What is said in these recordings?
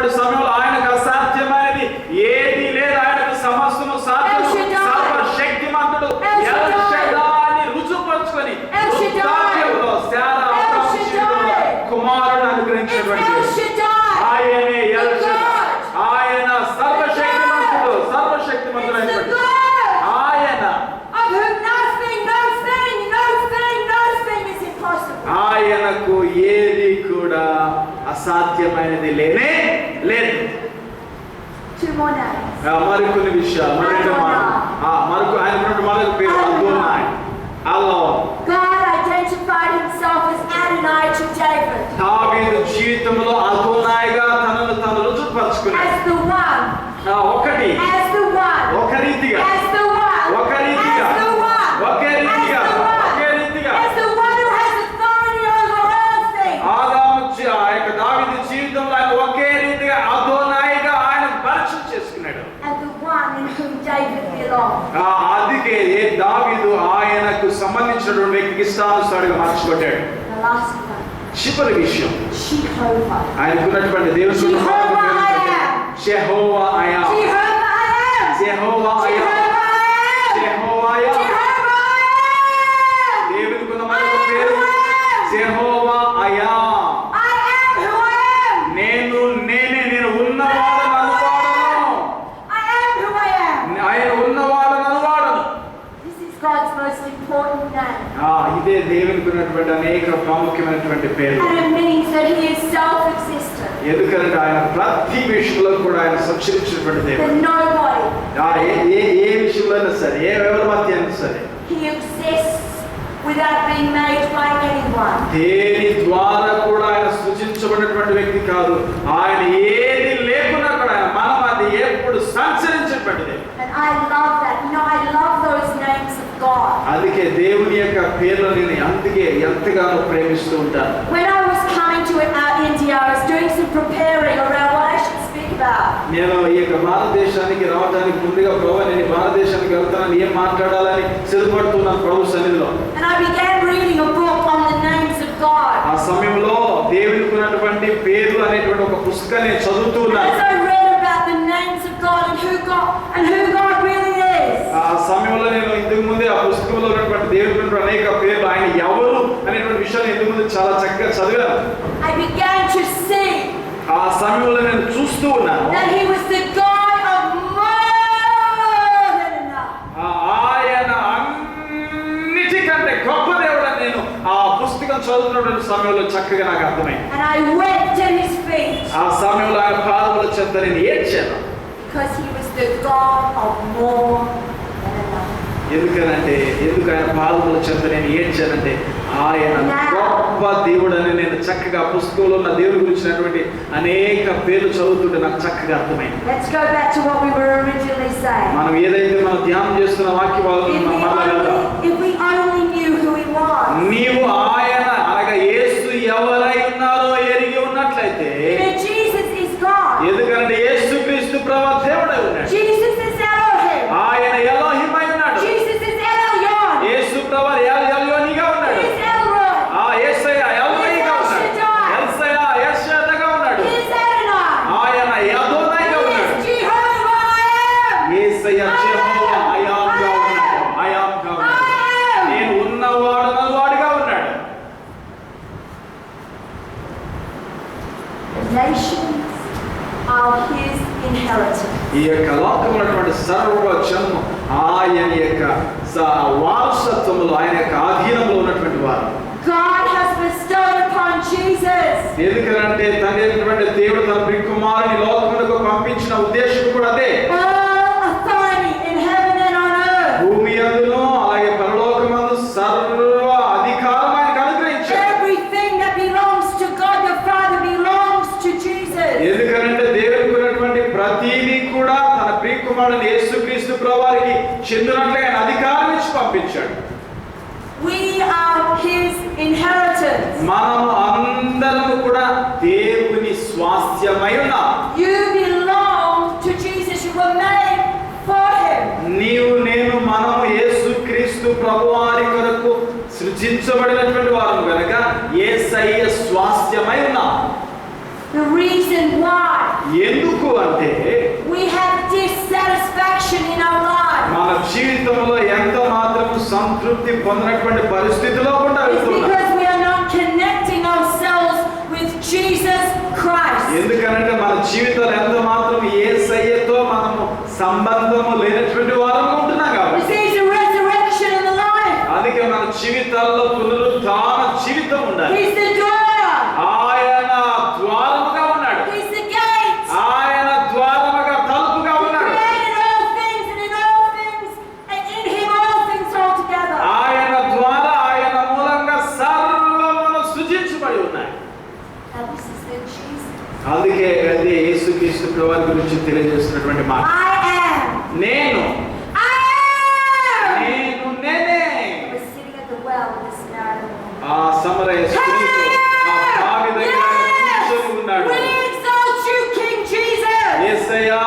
ఉన్నటువంటి సమయంలో ఆయనకు అసాధ్యమైనది ఏది లేదు. ఆయనకు సమస్తము సాధ్యం. సర్వశక్తిమంతుడు ఎల్ షడాయి రుజువుపరుచుకొని వృద్ధాప్యంలో శారా కుమారుడు అనుగ్రహించినటువంటి ఆయనే ఎల్ షడాయి. ఆయన సర్వశక్తిమంతుడు. సర్వశక్తిమంతుడైనటువంటి ఆయన ఆయనకు ఏది కూడా అసాధ్యమైనది లేనే లేదు. మరికొన్ని విషయాలు మరొక ఆయన మరొక పేరు అదోనాయ్. దావీదు జీవితంలో అదోనాయ్గా తనను తాను రుజువుపరుచుకున్నాడు. ఒకటి ఒక రీతిగా దావీదు జీవితంలో ఆయన ఒకే రీతిగా అదోనాయ్గా ఆయన పరిచయం చేసుకున్నాడు. అందుకే దావీదు ఆయనకు సంబంధించినటువంటి వ్యక్తికి ఇష్టానుసారంగా మార్చబడ్డాడు. చివరి విషయం ఆయనకున్నటువంటి దేవుడు యెహోవా ఆయా. దేవునికున్న మరొక పేరు యెహోవా ఆయా. నేను ఉన్నవాడను అనువాడను. ఆయన ఉన్నవాడను అనువాడను. ఇదే దేవునికి ఉన్నటువంటి అనేక ప్రాముఖ్యమైనటువంటి పేరు. ఎందుకంటే ఆయన ప్రతి విషయంలో కూడా ఆయన సంచరించినటువంటి దేవుడు. ఏ విషయంలో అయినా సరే, ఏ ఎవరి మధ్య అయినా సరే, దేని ద్వారా కూడా ఆయన సృజించబడినటువంటి వ్యక్తి కాదు. ఆయన ఏది లేకున్నా కూడా ఆయన మన మధ్య ఎప్పుడు సంచరించినటువంటిది. అందుకే దేవుని యొక్క పేర్లు నేను అందుకే ఎంతగానో ప్రేమిస్తూ ఉంటాను. నేను ఈ యొక్క భారతదేశానికి రావడానికి ముందుగా ప్రభు నేను భారతదేశానికి వెళ్తానని ఏం మాట్లాడాలని సిద్ధపడుతున్నాను ప్రభు సన్నిధిలో. ఆ సమయంలో దేవునికి ఉన్నటువంటి పేర్లు అనేటువంటి ఒక పుస్తకాన్ని నేను చదువుతున్నాను. ఆ సమయంలో నేను ఇంతకు ముందే ఆ పుస్తకంలో ఉన్నటువంటి దేవునికి అనేక పేర్లు ఆయన ఎవరు అనేటువంటి విషయాన్ని ఇంతకు ముందు చాలా చక్కగా చదివాను. ఆ సమయంలో నేను చూస్తూ ఉన్నాను ఆయన అన్నిటికంటే గొప్ప దేవుడు అని నేను ఆ పుస్తకం చదువుతున్నటువంటి సమయంలో చక్కగా నాకు అర్థమైంది. ఆ సమయంలో ఆయన పాదముల చెంత నేను ఏడ్చాను. ఎందుకు ఆయన పాదముల చెంత నేను ఏడ్చానంటే ఆయన గొప్ప దేవుడు అని నేను చక్కగా పుస్తకంలో ఉన్న దేవుడి గురించినటువంటి అనేక పేర్లు చదువుతుంటే నాకు చక్కగా అర్థమైంది. మనం ఏదైతే మనం ధ్యానం చేస్తున్న వాక్యం నీవు ఆయన అనగా యేసు ఎవరై ఉన్నారో ఎరిగి ఉన్నట్లయితే, ఎందుకంటే యేసు క్రీస్తు ప్రభు దేవుడై ఉన్నాడు. ఆయన ఎలోహిం అయి ఉన్నాడు. యేసు ప్రభు ఎల్యోనిగా ఉన్నాడు. యేసయ్య ఎల్రోయిగా ఉన్నాడు. ఎల్సయ్య యెషాదగా ఉన్నాడు. ఆయన అదోనాయిగా ఉన్నాడు. యేసయ్య యెహోవా అయామ్గా ఉన్నాడు. నేను ఉన్నవాడు నలువాడుగా ఉన్నాడు. ఈ యొక్క లోకమున్నటువంటి సర్వజనము ఆయన యొక్క వారసత్వములో ఆయన యొక్క ఆధీనంలో ఉన్నటువంటి వారు. ఎందుకంటే తండ్రి అయినటువంటి దేవుడు తన ప్రియకుమారుని లోకమునకు పంపించిన ఉద్దేశం కూడా అదే. భూమి అందును అలాగే పరలోకమందు సర్వ అధికారం ఆయనకు అనుగ్రహించాడు. ఎందుకంటే దేవునికి ఉన్నటువంటి ప్రతిదీ కూడా తన ప్రియకుమారుని యేసుక్రీస్తు ప్రభువారికి చెందినట్లుగా ఆయన అధికారం ఇచ్చి పంపించాడు. మనము అందరము కూడా దేవుని స్వాస్థ్యమై ఉన్నాం. నీవు నేను మనము యేసుక్రీస్తు ప్రభువారి కొరకు సృజించబడినటువంటి వారు కనుక యేసయ్య స్వాస్థ్యమై ఉన్నాం. The reason why ఎందుకు అంటే we have dissatisfaction in our lives. మన జీవితంలో ఎంత మాత్రం సంతృప్తి పొందనటువంటి పరిస్థితిలో కూడా It's వెళ్తున్నాం. because we are not connecting ourselves with Jesus Christ. ఎందుకంటే మన జీవితాలు ఎంత మాత్రం యేసయ్యతో మనము సంబంధము లేనటువంటి వారంగా ఉంటున్నాం కాబట్టి. Receives the resurrection and the life. అందుకే మన జీవితాల్లో పునరుత్థాన జీవితం ఉండాలి. He's the door. ఆయన ద్వారముగా ఉన్నాడు. He's the gate. ఆయన ద్వారముగా తలుపుగా ఉన్నాడు. Created all things, and in all things, and in Him all things hold together. ఆయన ద్వారా ఆయన మూలంగా సర్వమును సృజించబడి ఉన్నాయి. Now this is the Jesus. అందుకే అది యేసుక్రీస్తు ప్రభువు గురించి తెలియజేస్తున్నటువంటి మాట. I am. నేను నేనే. He was sitting at the well with the Samaritan woman. ఆ సమరయ స్త్రీతో ఆ బావి దగ్గర కూర్చొని ఉన్నాడు. We exalt you, King Jesus. యేసయ్యా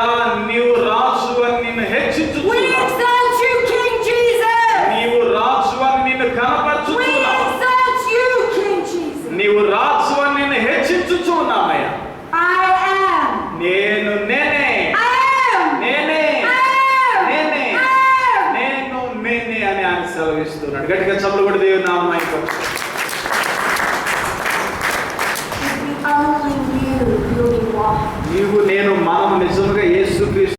నీవు రాజు అని నిన్ను We హెచ్చించుచున్నావు. exalt you, King Jesus. నీవు రాజు అని నిన్ను We కనపరచుచున్నావు. exalt you, King Jesus. నీవు రాజు అని నిన్ను హెచ్చించుచున్నావయ్యా. I am. నేనే నేనే అని ఆయన సెలవిస్తున్నాడు. గట్టిగా చప్పట్లు కొట్టి దేవుని నామమున